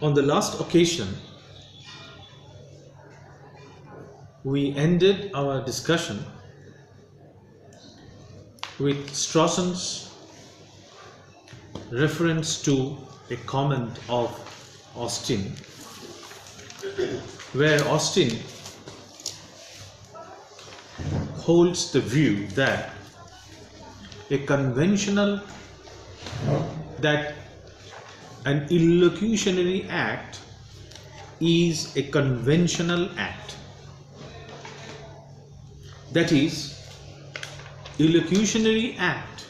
On the last occasion, we ended our discussion with Strawson's reference to a comment of Austin, where Austin holds the view that an illocutionary act is a conventional act. That is, illocutionary act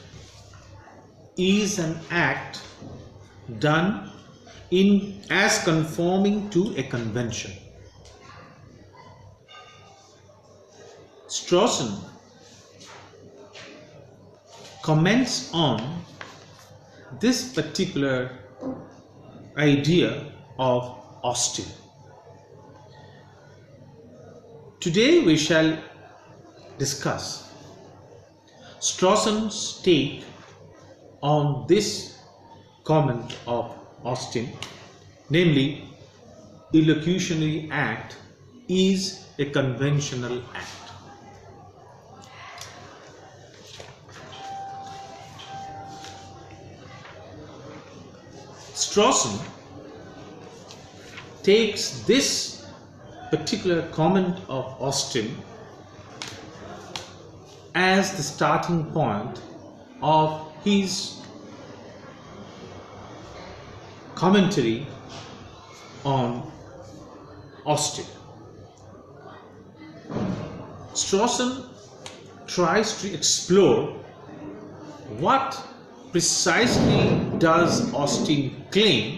is an act done as conforming to a convention. Strawson comments on this particular idea of Austin. Today we shall discuss Strawson's take on this comment of Austin, namely, illocutionary act is a conventional act. Strawson takes this particular comment of Austin as the starting point of his commentary on Austin. Strawson tries to explore what precisely does Austin claim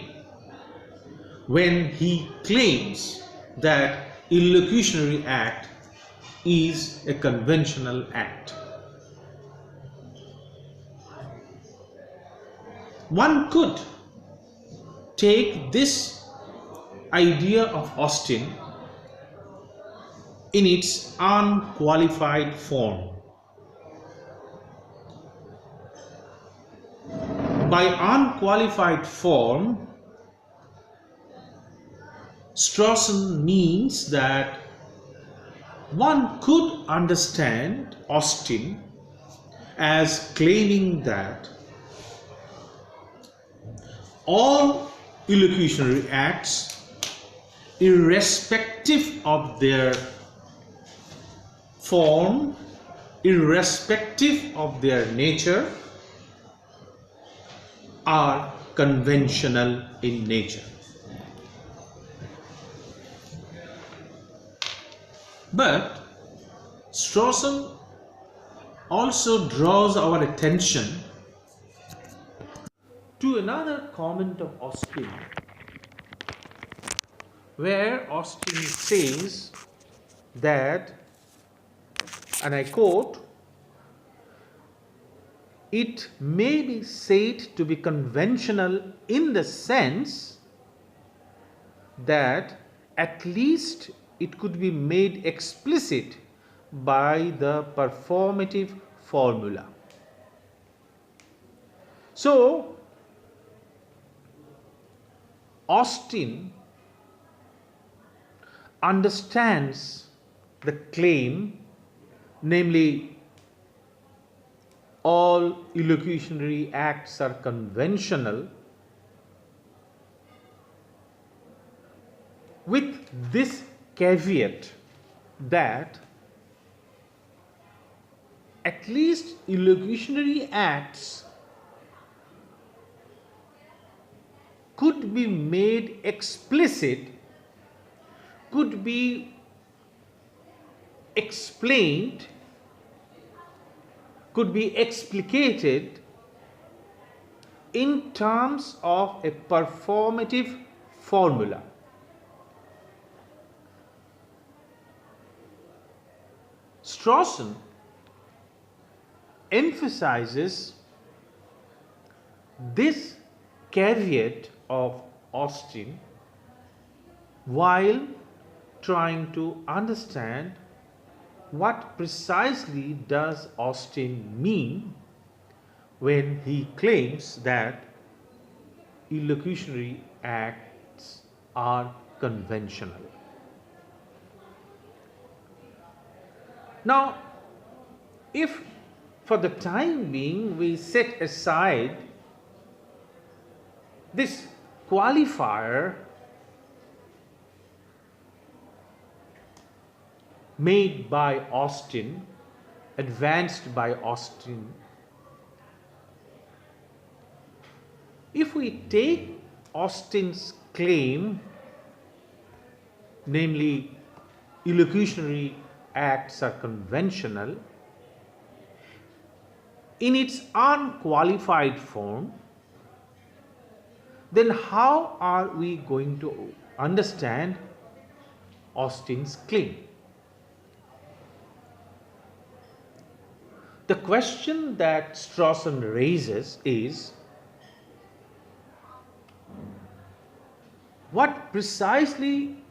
when he claims that illocutionary act is a conventional act. One could take this idea of Austin in its unqualified form. By unqualified form, Strawson means that one could understand Austin as claiming that all illocutionary acts, irrespective of their form, irrespective of their nature, are conventional in nature. But Strawson also draws our attention to another comment of Austin, where Austin says that, and I quote, "It may be said to be conventional in the sense that at least it could be made explicit by the performative formula." So, Austin understands the claim, namely, all illocutionary acts are conventional, with this caveat that at least illocutionary acts could be made explicit, could be explained, could be explicated in terms of a performative formula. Strawson emphasizes this caveat of Austin while trying to understand what precisely does Austin mean when he claims that illocutionary act acts are conventional. Now, if for the time being we set aside this qualifier made by Austin, advanced by Austin, if we take Austin's claim, namely illocutionary acts are conventional, in its unqualified form, then how are we going to understand Austin's claim? The question that Strawson raises is, what precisely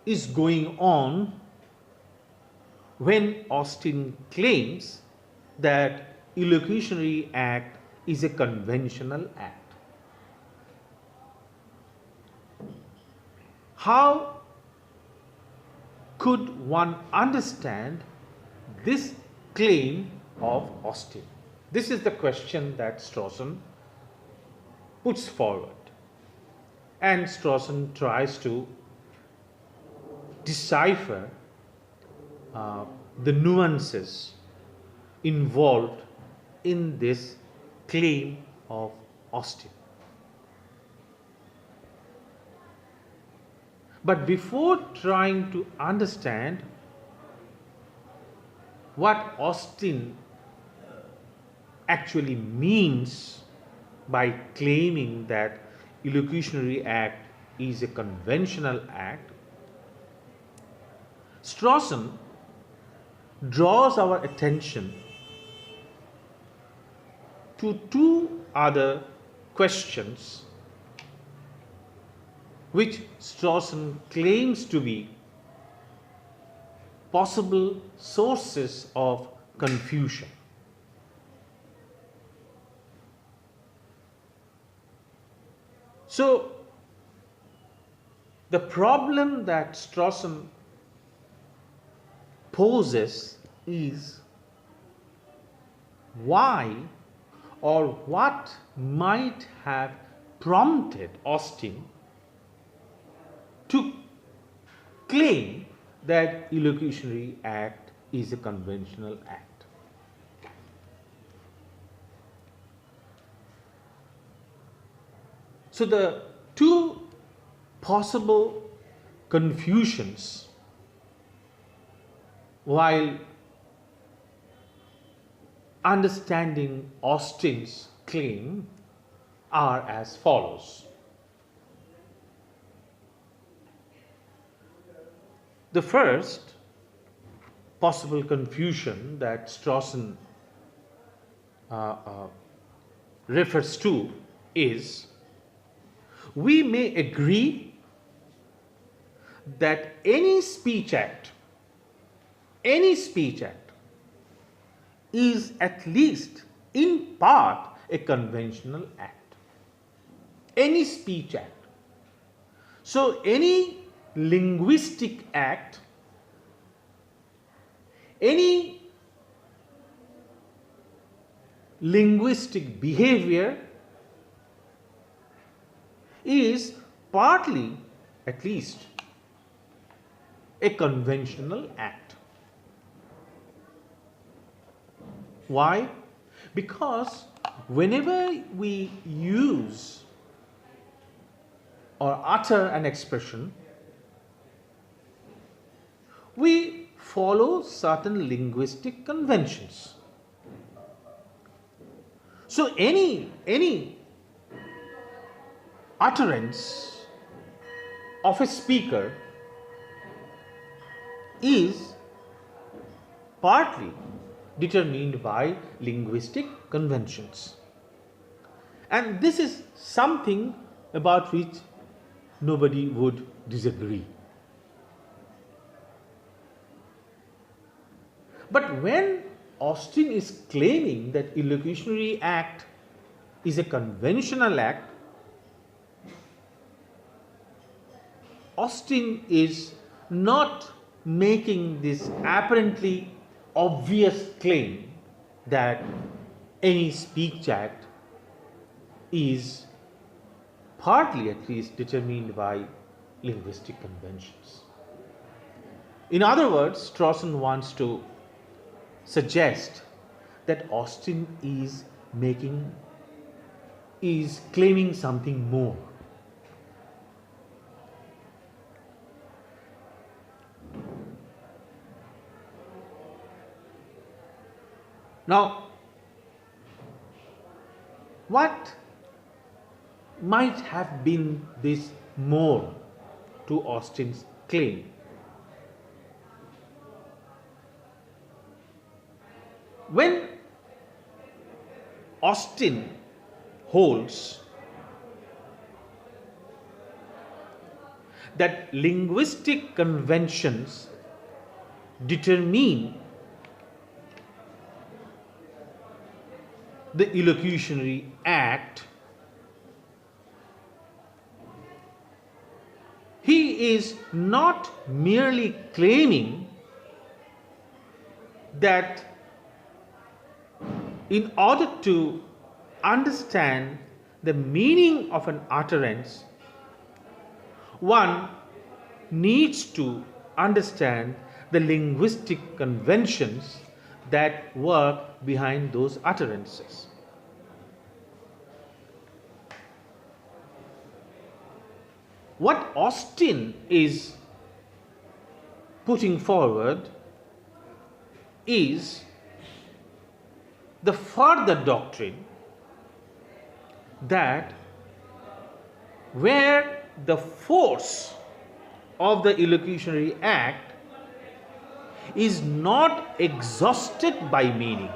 is going on when Austin claims that illocutionary act is a conventional act? How could one understand this claim of Austin? This is the question that Strawson puts forward, and Strawson tries to decipher the nuances involved in this claim of Austin. But before trying to understand what Austin actually means by claiming that illocutionary act is a conventional act, Strawson draws our attention to two other questions which Strawson claims to be possible sources of confusion. So, the problem that Strawson poses is why or what might have prompted Austin to claim that illocutionary act is a conventional act. So the two possible confusions while understanding Austin's claim are as follows. The first possible confusion that Strawson refers to is, we may agree that any speech act is at least in part a conventional act. Any speech act. So any linguistic act, any linguistic behavior is partly, at least, a conventional act. Why? Because whenever we use or utter an expression, we follow certain linguistic conventions. So any utterance of a speaker is partly determined by linguistic conventions. And this is something about which nobody would disagree. But when Austin is claiming that illocutionary act is a conventional act, Austin is not making this apparently obvious claim that any speech act is partly at least determined by linguistic conventions. In other words, Strawson wants to suggest that Austin is claiming something more. Now, what might have been this more to Austin's claim? When Austin holds that linguistic conventions determine the elocutionary act, he is not merely claiming that in order to understand the meaning of an utterance, one needs to understand the linguistic conventions that work behind those utterances. What Austin is putting forward is the further doctrine that where the force of the elocutionary act is not exhausted by meaning.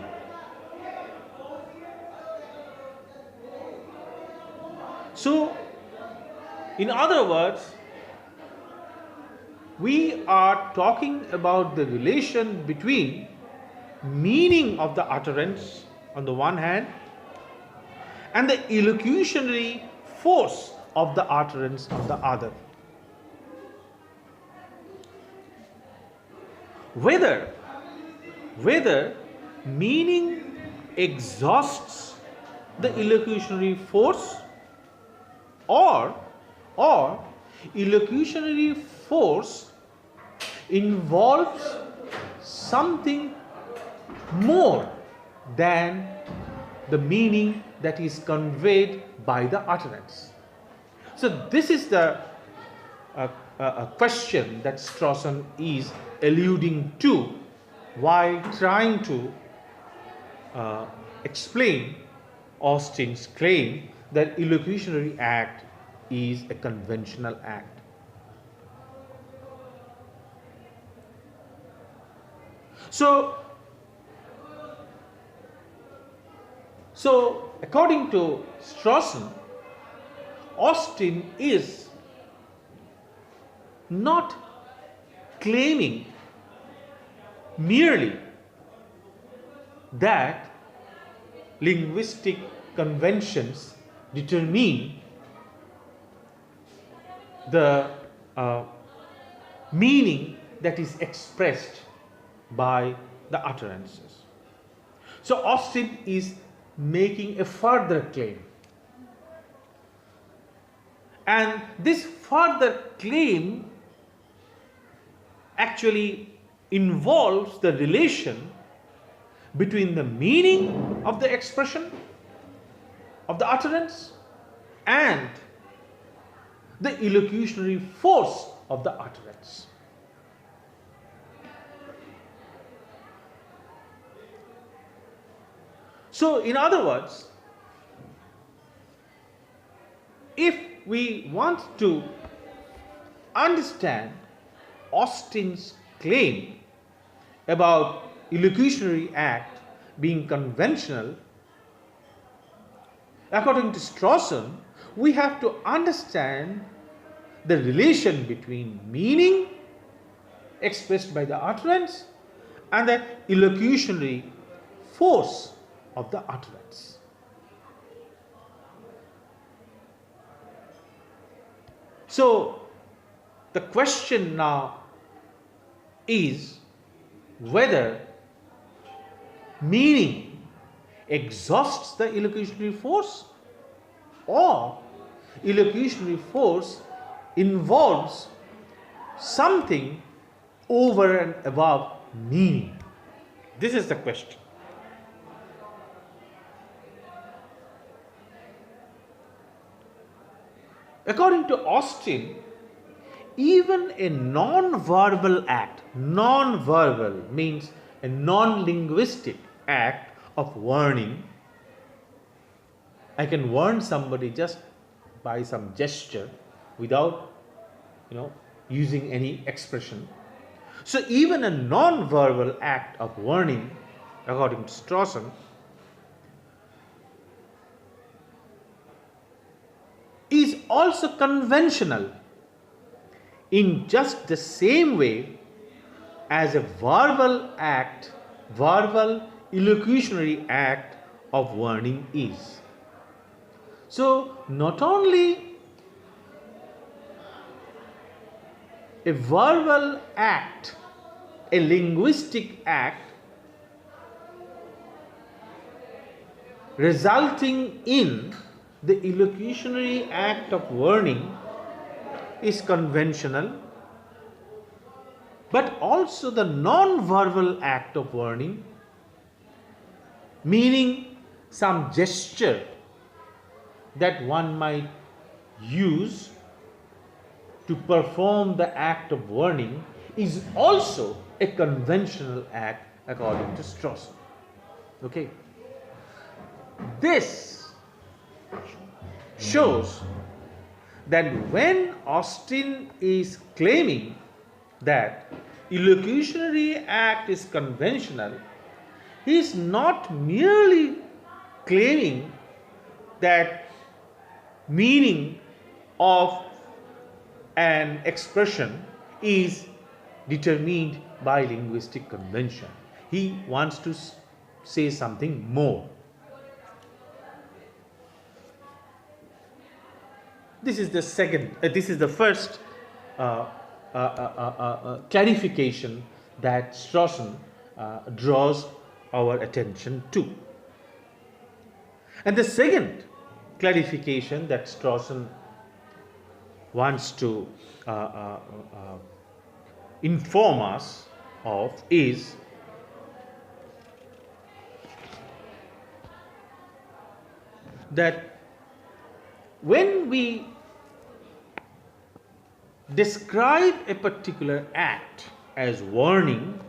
So, in other words, we are talking about the relation between meaning of the utterance on the one hand and the elocutionary force of the utterance on the other. Whether meaning exhausts the elocutionary force or elocutionary force involves something more than the meaning that is conveyed by the utterance. So this is the question that Strawson is alluding to while trying to explain Austin's claim that elocutionary act is a conventional act. So according to Strawson, Austin is not claiming merely that linguistic conventions determine the meaning that is expressed by the utterances. So Austin is making a further claim. And this further claim actually involves the relation between the meaning of the expression of the utterance and the elocutionary force of the utterance. So, in other words, if we want to understand Austin's claim about elocutionary act being conventional, according to Strawson, we have to understand the relation between meaning expressed by the utterance and the elocutionary force of the utterance. So, the question now is whether meaning exhausts the illocutionary force, or illocutionary force involves something over and above meaning. This is the question. According to Austin, even a non-verbal act, non-verbal means a non-linguistic act of warning. I can warn somebody just by some gesture without, using any expression. So even a non-verbal act of warning, according to Strawson, is also conventional in just the same way as a verbal illocutionary act of warning is. So not only a verbal act, a linguistic act resulting in the illocutionary act of warning is conventional, but also the non-verbal act of warning, meaning some gesture that one might use to perform the act of warning, is also a conventional act according to Strawson. Okay. This shows that when Austin is claiming that illocutionary act is conventional, he is not merely claiming that meaning of an expression is determined by linguistic convention. He wants to say something more. This is the first clarification that Strawson draws our attention to. And the second clarification that Strawson wants to inform us of is that when we describe a particular act as warning,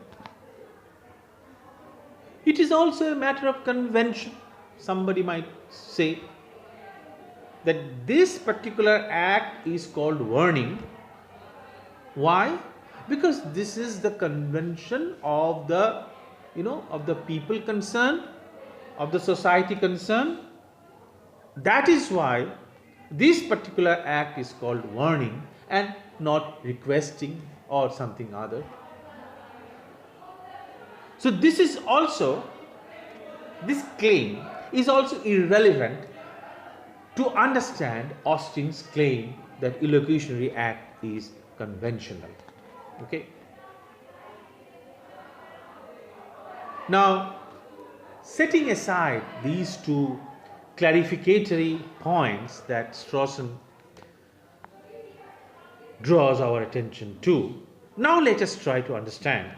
it is also a matter of convention. Somebody might say that this particular act is called warning. Why? Because this is the convention of the people concerned, of the society concerned. That is why this particular act is called warning and not requesting or something other. So this claim is also irrelevant to understand Austin's claim that illocutionary act is conventional. Okay. Now, setting aside these two clarificatory points that Strawson draws our attention to, now let us try to understand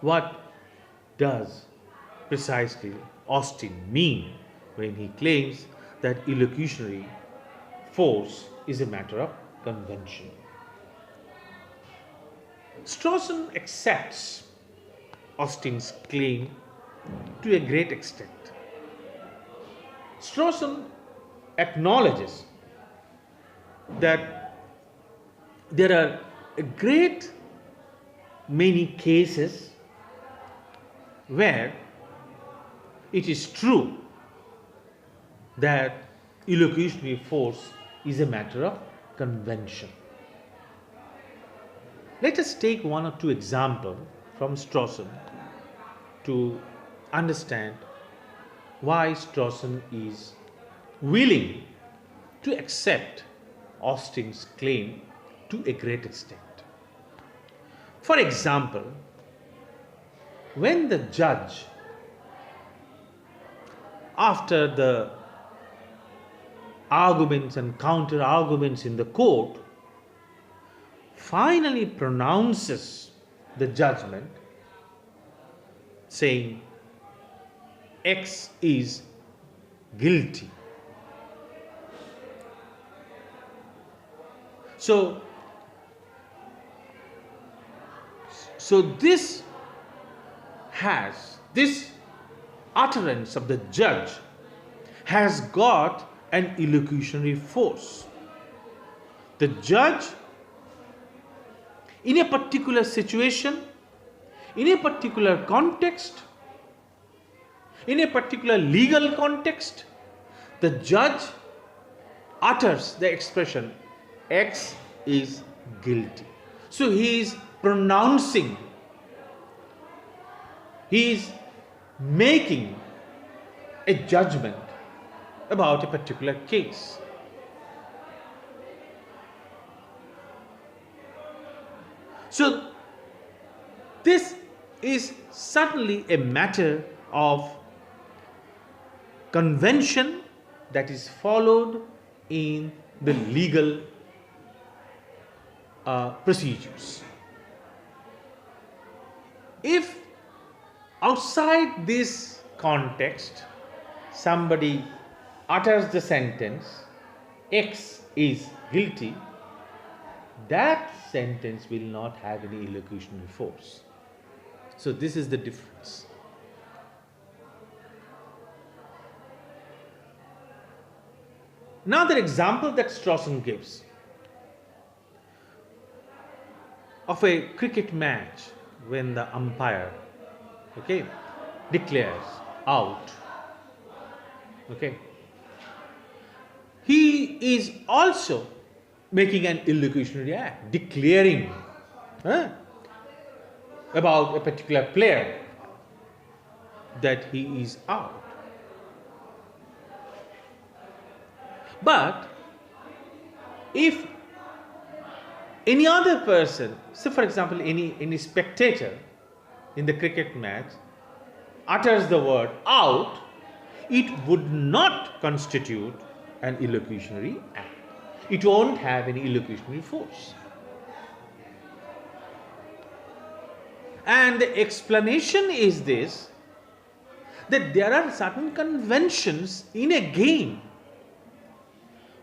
what does precisely Austin mean when he claims that illocutionary force is a matter of convention. Strawson accepts Austin's claim to a great extent. Strawson acknowledges that there are a great many cases where it is true that illocutionary force is a matter of convention. Let us take one or two examples from Strawson to understand why Strawson is willing to accept Austin's claim to a great extent. For example, when the judge, after the arguments and counter arguments in the court, finally pronounces the judgment saying X is guilty. So this utterance of the judge has got an illocutionary force. The judge, in a particular situation, in a particular context, in a particular legal context, the judge utters the expression X is guilty. So he is pronouncing, he is making a judgment about a particular case. So this is certainly a matter of convention that is followed in the legal procedures. If outside this context somebody utters the sentence X is guilty, that sentence will not have any illocutionary force. So this is the difference. Another example that Strawson gives of a cricket match when the umpire declares out. He is also making an illocutionary act, declaring about a particular player that he is out. But if any other person, say for example any spectator in the cricket match utters the word out, it would not constitute an illocutionary act. It won't have any illocutionary force. And the explanation is this, that there are certain conventions in a game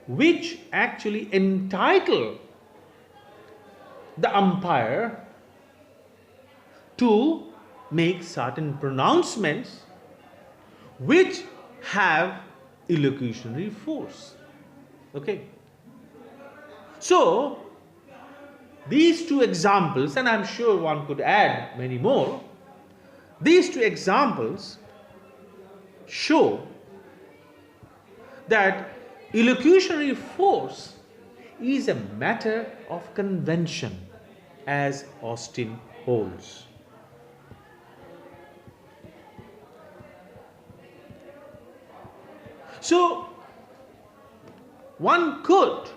which actually entitle the umpire to make certain pronouncements which have illocutionary force. So these two examples, and I'm sure one could add many more, these two examples show that illocutionary force is a matter of convention, as Austin holds. So one could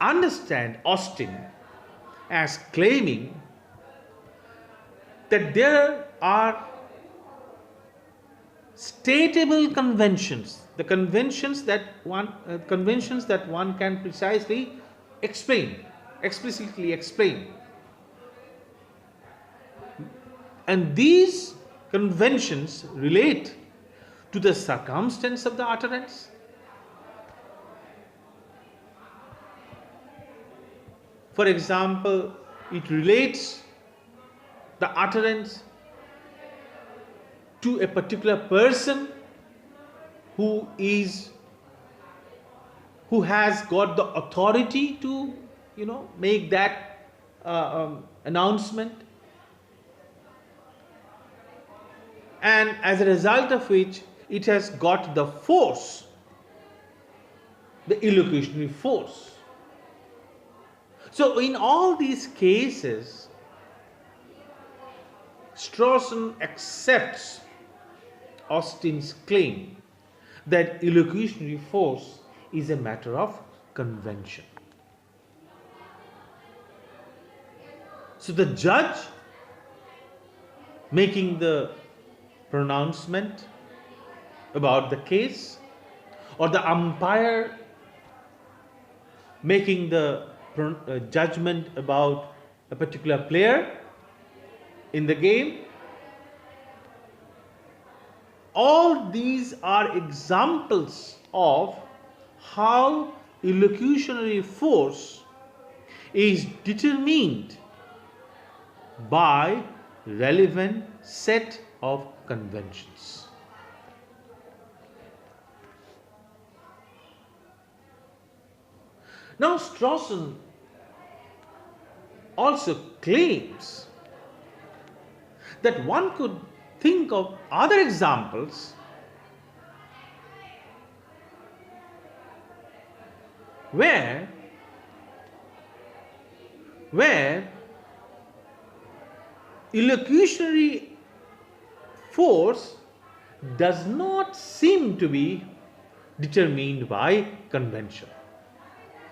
understand Austin as claiming that there are statable conventions, the conventions that one can precisely explain, explicitly explain. And these conventions relate to the circumstance of the utterance, for example, it relates the utterance to a particular person who has got the authority to make that announcement, and as a result of which it has got the force, the illocutionary force. So in all these cases, Strawson accepts Austin's claim that illocutionary force is a matter of convention. So the judge making the pronouncement about the case, or the umpire making the judgment about a particular player in the game, all these are examples of how illocutionary force is determined by relevant set of conventions. Now Strawson also claims that one could think of other examples where illocutionary force does not seem to be determined by convention.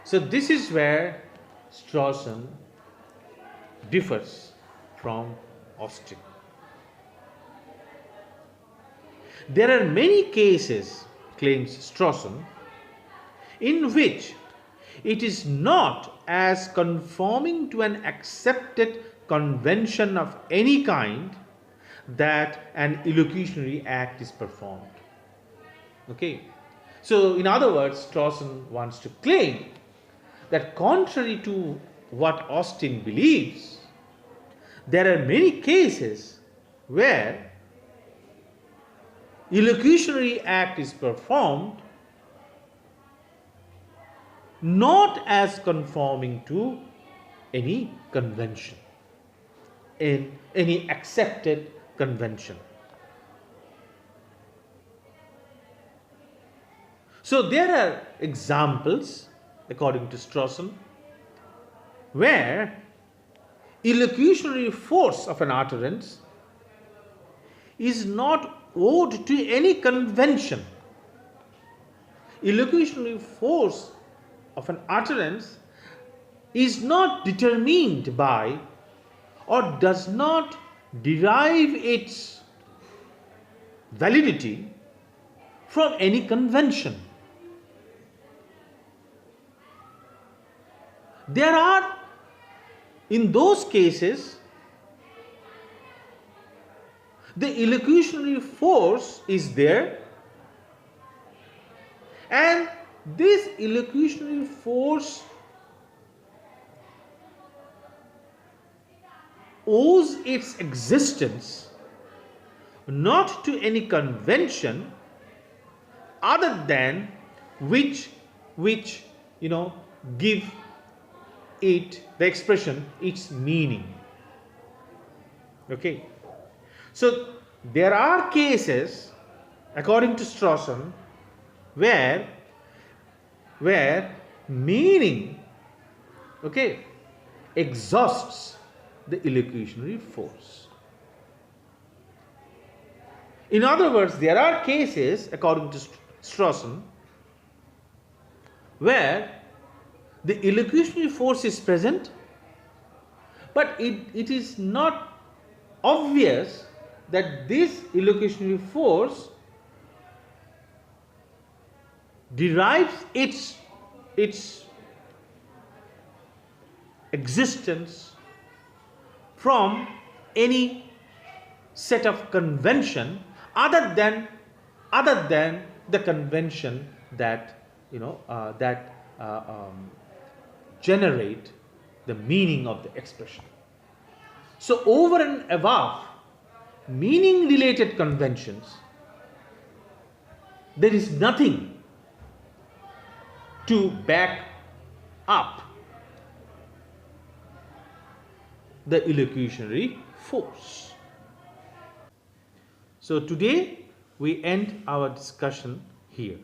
So this is where Strawson differs from Austin. There are many cases, claims Strawson, in which it is not as conforming to an accepted convention of any kind that an illocutionary act is performed. Okay. So in other words, Strawson wants to claim that contrary to what Austin believes, there are many cases where illocutionary act is performed not as conforming to any convention, in any accepted convention. So there are examples, according to Strawson, where illocutionary force of an utterance is not owed to any convention. Illocutionary force of an utterance is not determined by or does not derive its validity from any convention. There are, in those cases, the illocutionary force is there, and this illocutionary force owes its existence not to any convention other than which give it, the expression, its meaning. Okay. So there are cases, according to Strawson, where meaning, okay, exhausts the illocutionary force. In other words, there are cases, according to Strawson, where the illocutionary force is present, but it is not obvious that this illocutionary force derives its existence from any set of convention other than the convention that generate the meaning of the expression. So over and above meaning related conventions, there is nothing to back up the illocutionary force. So today we end our discussion here.